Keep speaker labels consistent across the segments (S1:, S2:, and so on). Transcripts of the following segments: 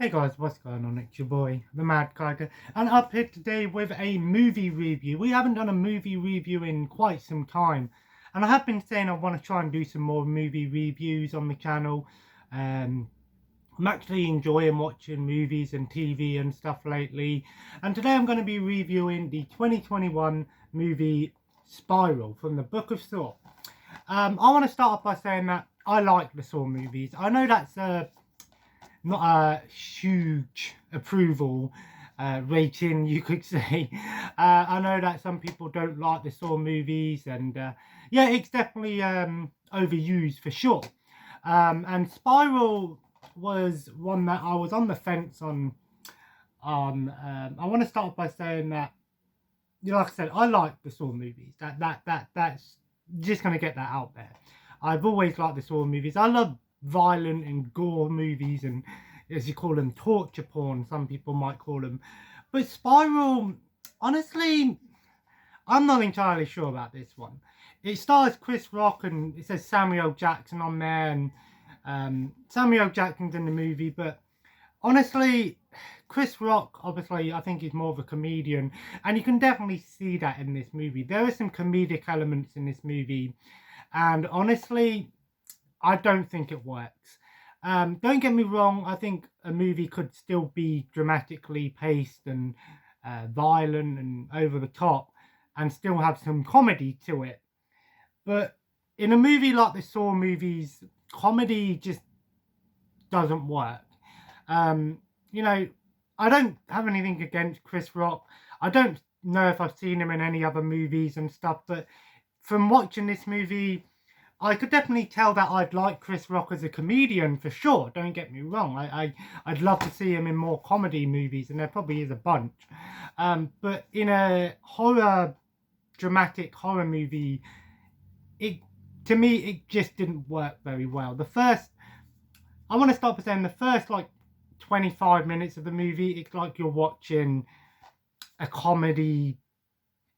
S1: Hey guys, what's going on? It's your boy, the Mad Kiker, and up here today with a movie review. We haven't done a movie review in quite some time, and I have been saying I want to try and do some more movie reviews on the channel. I'm actually enjoying watching movies and TV and stuff lately, and today I'm going to be reviewing the 2021 movie Spiral from the Book of Saw. I want to start off by saying that I like the Saw movies. I know that's not a huge approval rating, you could say. I know that some people don't like the Saw movies, and yeah, it's definitely overused for sure. And Spiral was one that I was on the fence on. I want to start by saying that, like I said, I like the Saw movies. That's just gonna get that out there. I've always liked the Saw movies. I love violent and gore movies, and as you call them, torture porn, some people might call them. But Spiral, honestly, I'm not entirely sure about this one. It stars Chris Rock, and it says Samuel Jackson on there, and Samuel Jackson's in the movie. But honestly, Chris Rock, obviously, I think he's more of a comedian, and you can definitely see that in this movie. There are some comedic elements in this movie, and honestly, I don't think it works. Don't get me wrong, I think a movie could still be dramatically paced and violent and over the top and still have some comedy to it. But in a movie like the Saw movies, comedy just doesn't work. You know, I don't have anything against Chris Rock. I don't know if I've seen him in any other movies and stuff, but from watching this movie, I could definitely tell that I'd like Chris Rock as a comedian for sure. Don't get me wrong. I'd love to see him in more comedy movies, and there probably is a bunch. But in a dramatic horror movie, to me it just didn't work very well. I want to start by saying the first like 25 minutes of the movie, it's like you're watching a comedy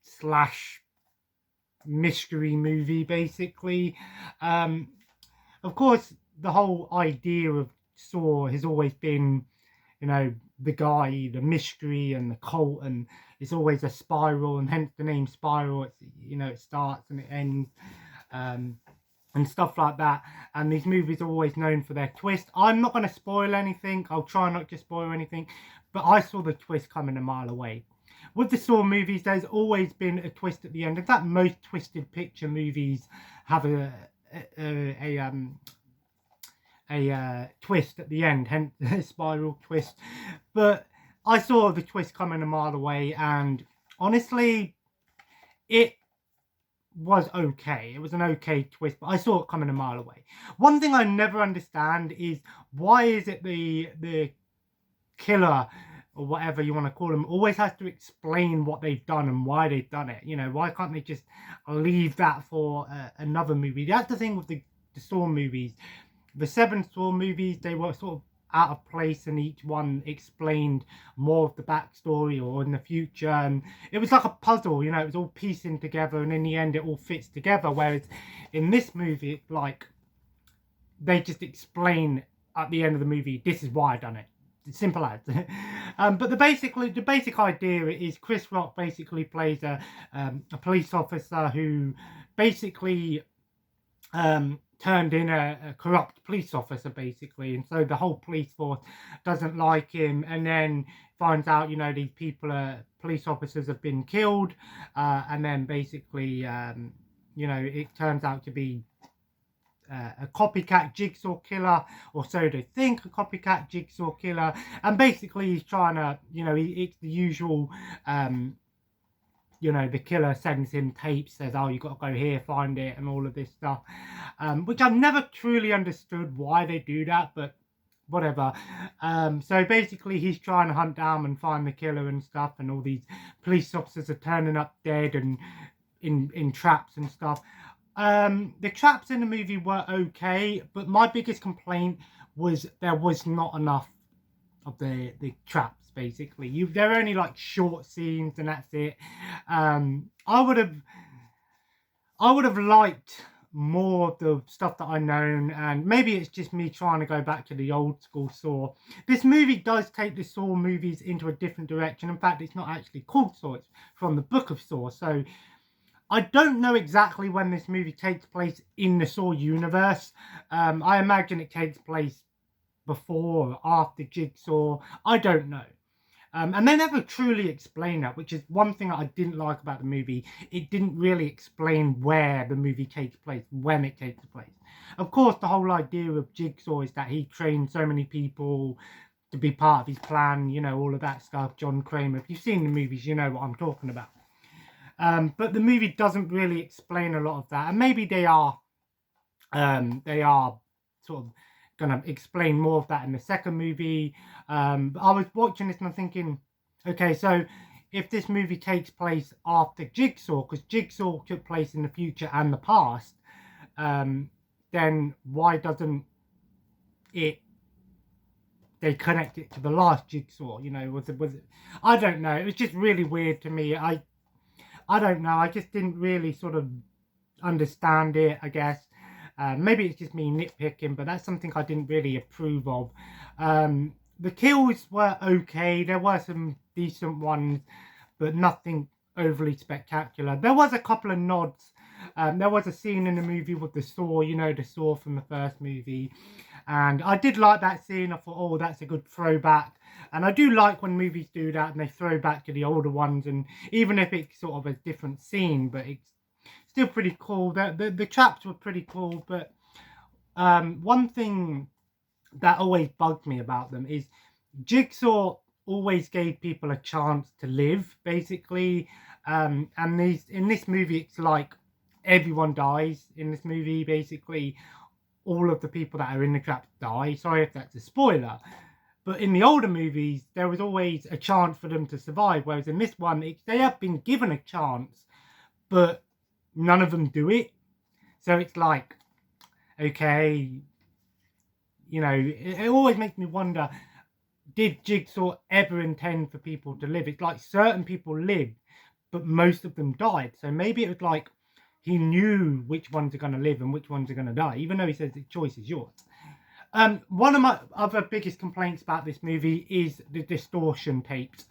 S1: slash mystery movie, basically. Of course, the whole idea of Saw has always been, you know, the guy, the mystery and the cult, and it's always a spiral, and hence the name Spiral. It's, you know, it starts and it ends, and stuff like that. And these movies are always known for their twist. I'm not going to spoil anything. I'll try not to spoil anything, but I saw the twist coming a mile away. With the Saw movies, there's always been a twist at the end. In fact, most twisted picture movies have a twist at the end, hence a spiral twist. But I saw the twist coming a mile away, and honestly, it was okay. It was an okay twist, but I saw it coming a mile away. One thing I never understand is, why is it the killer, or whatever you want to call them, always has to explain what they've done and why they've done it? You know, why can't they just leave that for another movie? That's the thing with the Saw movies. The 7 Saw movies, they were sort of out of place, and each one explained more of the backstory or in the future, and it was like a puzzle, you know, it was all piecing together, and in the end it all fits together. Whereas in this movie, it's like they just explain at the end of the movie, this is why I done it. Simple as. But the basic idea is Chris Rock basically plays a police officer who basically turned in a corrupt police officer, basically, and so the whole police force doesn't like him, and then finds out, you know, these police officers have been killed, and then basically you know, it turns out to be a copycat jigsaw killer, or so they think, a copycat jigsaw killer. And basically he's trying to, you know, it's the usual, you know, the killer sends him tapes, says, oh, you got to go here, find it, and all of this stuff, which I've never truly understood why they do that, but whatever. So basically he's trying to hunt down and find the killer and stuff, and all these police officers are turning up dead and in traps and stuff. The traps in the movie were okay, but my biggest complaint was there was not enough of the traps, basically. They're only like short scenes, and that's it. I would have liked more of the stuff that I know, and maybe it's just me trying to go back to the old school Saw. This movie does take the Saw movies into a different direction. In fact, it's not actually called Saw, it's from the Book of Saw. So I don't know exactly when this movie takes place in the Saw universe. I imagine it takes place before or after Jigsaw. I don't know. And they never truly explain that, which is one thing that I didn't like about the movie. It didn't really explain where the movie takes place, when it takes place. Of course, the whole idea of Jigsaw is that he trained so many people to be part of his plan, you know, all of that stuff. John Kramer. If you've seen the movies, you know what I'm talking about. But the movie doesn't really explain a lot of that. And maybe they are sort of gonna explain more of that in the second movie. But I was watching this and I'm thinking, okay, so if this movie takes place after Jigsaw, because Jigsaw took place in the future and the past, then why doesn't they connect it to the last Jigsaw? You know, was it? I don't know. It was just really weird to me. I don't know. I just didn't really sort of understand it, I guess. Maybe it's just me nitpicking, but that's something I didn't really approve of. The kills were okay. There were some decent ones, but nothing overly spectacular. There was a couple of nods. There was a scene in the movie with the saw, you know, the saw from the first movie. And I did like that scene. I thought, oh, that's a good throwback. And I do like when movies do that and they throw back to the older ones. And even if it's sort of a different scene, but it's still pretty cool. The traps were pretty cool. But one thing that always bugged me about them is Jigsaw always gave people a chance to live, basically. And in this movie, it's like everyone dies in this movie, basically. All of the people that are in the traps die. Sorry if that's a spoiler. But in the older movies, there was always a chance for them to survive. Whereas in this one, they have been given a chance, but none of them do it. So it's like, okay, you know, it always makes me wonder, did Jigsaw ever intend for people to live? It's like certain people lived, but most of them died. So maybe it was like he knew which ones are going to live and which ones are going to die, even though he says the choice is yours. One of my other biggest complaints about this movie is the distortion tapes.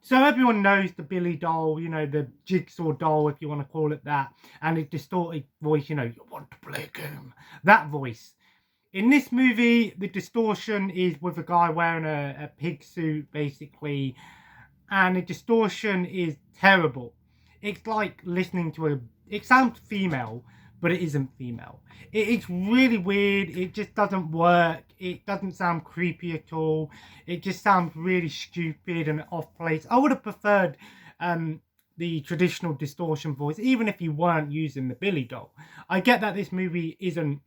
S1: So everyone knows the Billy doll, you know, the Jigsaw doll, if you want to call it that, and a distorted voice, you know, you want to play a game. That voice. In this movie, the distortion is with a guy wearing a pig suit, basically, and the distortion is terrible. It's like listening to it sounds female, but it isn't female. It's really weird. It just doesn't work. It doesn't sound creepy at all. It just sounds really stupid and off place. I would have preferred the traditional distortion voice, even if you weren't using the Billy doll. I get that this movie isn't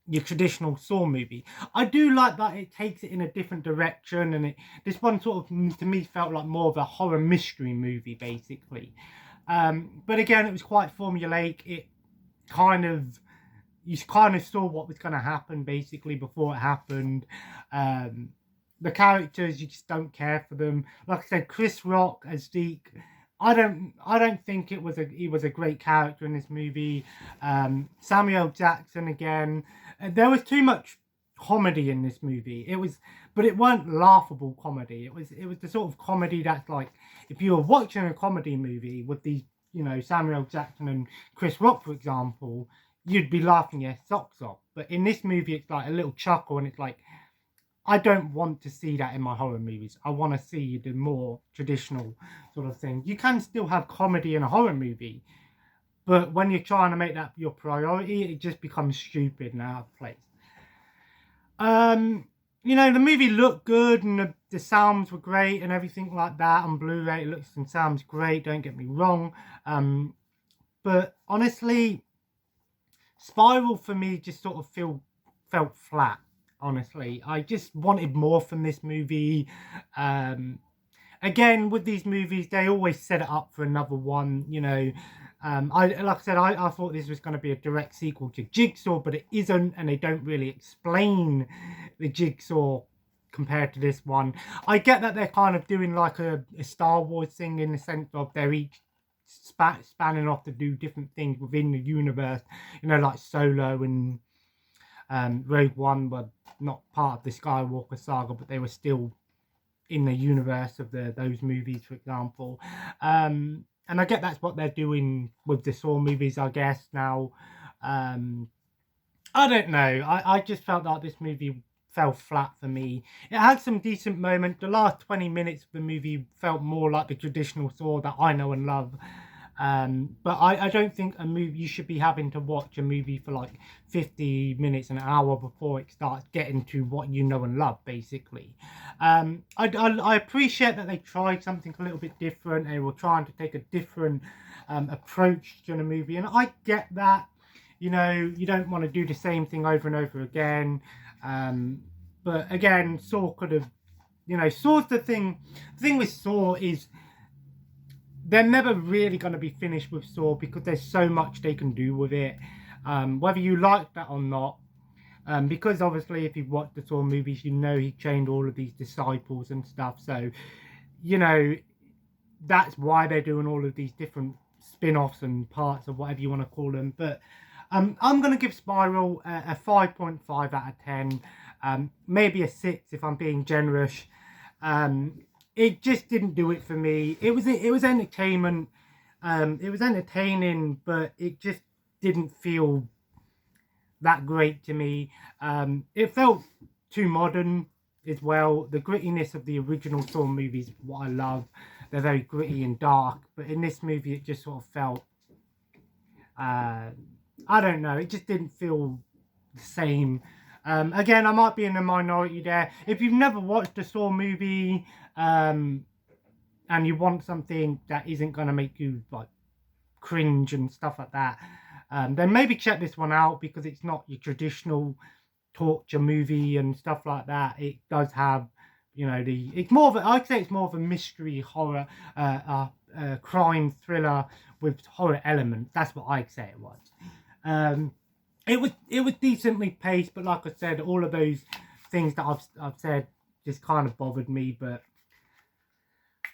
S1: your traditional Saw movie. I do like that it takes it in a different direction, and this one sort of, to me, felt like more of a horror mystery movie, basically. But again, it was quite formulaic. You kind of saw what was going to happen basically before it happened. The characters, you just don't care for them. Like I said, Chris Rock as Zeke, I don't think he was a great character in this movie. Samuel Jackson again. There was too much comedy in this movie. But it weren't laughable comedy. It was the sort of comedy that's like, if you were watching a comedy movie with these, you know, Samuel Jackson and Chris Rock, for example, you'd be laughing your socks off. But in this movie, it's like a little chuckle, and it's like, I don't want to see that in my horror movies. I want to see the more traditional sort of thing. You can still have comedy in a horror movie, but when you're trying to make that your priority, it just becomes stupid and out of place. You know, the movie looked good and the sounds were great and everything like that. On Blu-ray, it looks and sounds great, don't get me wrong. But honestly, Spiral for me just sort of felt flat, honestly. I just wanted more from this movie. Again, with these movies, they always set it up for another one, you know. Like I said, I thought this was going to be a direct sequel to Jigsaw, but it isn't, and they don't really explain the Jigsaw compared to this one. I get that they're kind of doing like a Star Wars thing in the sense of they're each spanning off to do different things within the universe. You know, like Solo and Rogue One were not part of the Skywalker saga, but they were still in the universe of those movies, for example. And I get that's what they're doing with the Saw movies, I guess, now. I don't know. I just felt like this movie fell flat for me. It had some decent moments. The last 20 minutes of the movie felt more like the traditional Saw that I know and love. But I don't think a movie, you should be having to watch a movie for like 50 minutes, an hour before it starts getting to what you know and love, basically. I appreciate that they tried something a little bit different. They were trying to take a different approach to the movie, and I get that. You know, you don't want to do the same thing over and over again. But again, Saw could have, you know, Saw's the thing. The thing with Saw is they're never really going to be finished with Saw because there's so much they can do with it. Whether you like that or not. Because obviously if you've watched the Saw movies, you know he trained all of these disciples and stuff. So, you know, that's why they're doing all of these different spin-offs and parts of whatever you want to call them. But I'm going to give Spiral a 5.5 out of 10. Maybe a 6 if I'm being generous. It just didn't do it for me. It was entertainment. It was entertaining, but it just didn't feel that great to me. It felt too modern as well. The grittiness of the original Saw movies, what I love. They're very gritty and dark, but in this movie it just sort of felt, I don't know, it just didn't feel the same. Again, I might be in the minority there. If you've never watched a Saw movie, and you want something that isn't going to make you like cringe and stuff like that, then maybe check this one out, because it's not your traditional torture movie and stuff like that. It does have, you know, it's more of a, I'd say it's more of a mystery horror, crime thriller with horror elements. That's what I'd say it was. It was decently paced, but like I said, all of those things that I've said just kind of bothered me. But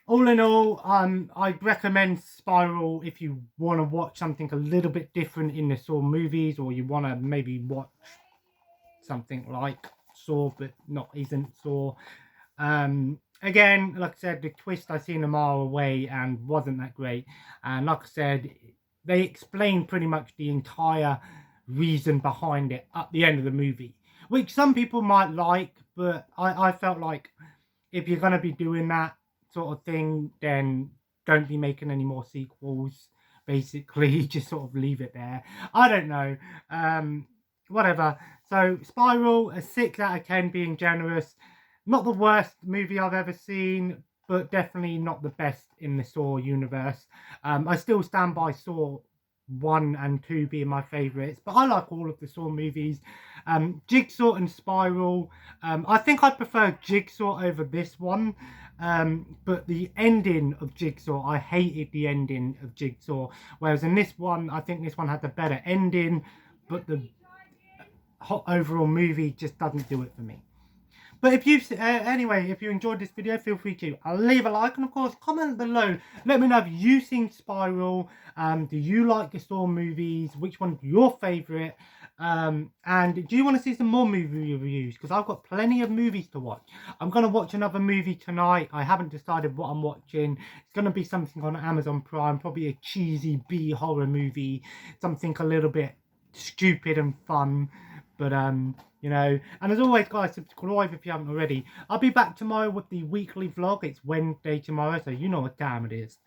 S1: all in all, I'd recommend Spiral if you want to watch something a little bit different in the Saw movies, or you want to maybe watch something like Saw but isn't Saw. Again, like I said, the twist I seen a mile away and wasn't that great. And like I said, they explain pretty much the entire reason behind it at the end of the movie, which some people might like, but I felt like if you're going to be doing that sort of thing, then don't be making any more sequels. Basically, just sort of leave it there. I don't know. Whatever. So Spiral, a 6 out of 10 being generous. Not the worst movie I've ever seen, but definitely not the best in the Saw universe. I still stand by Saw 1 and 2 being my favourites, but I like all of the Saw movies. Jigsaw and Spiral, I think I prefer Jigsaw over this one, but the ending of Jigsaw, I hated the ending of Jigsaw, whereas in this one, I think this one had the better ending, but the overall movie just doesn't do it for me. But if you, anyway, if you enjoyed this video, feel free to leave a like, and of course, comment below. Let me know if you've seen Spiral. Do you like the Saw movies? Which one's your favourite? And do you want to see some more movie reviews? Because I've got plenty of movies to watch. I'm going to watch another movie tonight. I haven't decided what I'm watching. It's going to be something on Amazon Prime, probably a cheesy B horror movie. Something a little bit stupid and fun. But, you know, and as always, guys, subscribe if you haven't already. I'll be back tomorrow with the weekly vlog. It's Wednesday tomorrow, so you know what time it is.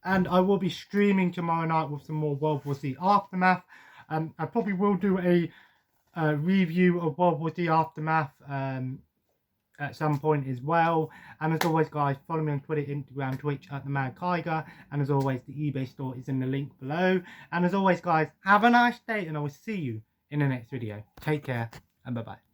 S1: And I will be streaming tomorrow night with some more World War Z Aftermath. I probably will do a review of World War Z Aftermath at some point as well. And as always, guys, follow me on Twitter, Instagram, Twitch at the Mad Tiger. And as always, the eBay store is in the link below. And as always, guys, have a nice day, and I will see you in the next video. Take care, and bye-bye.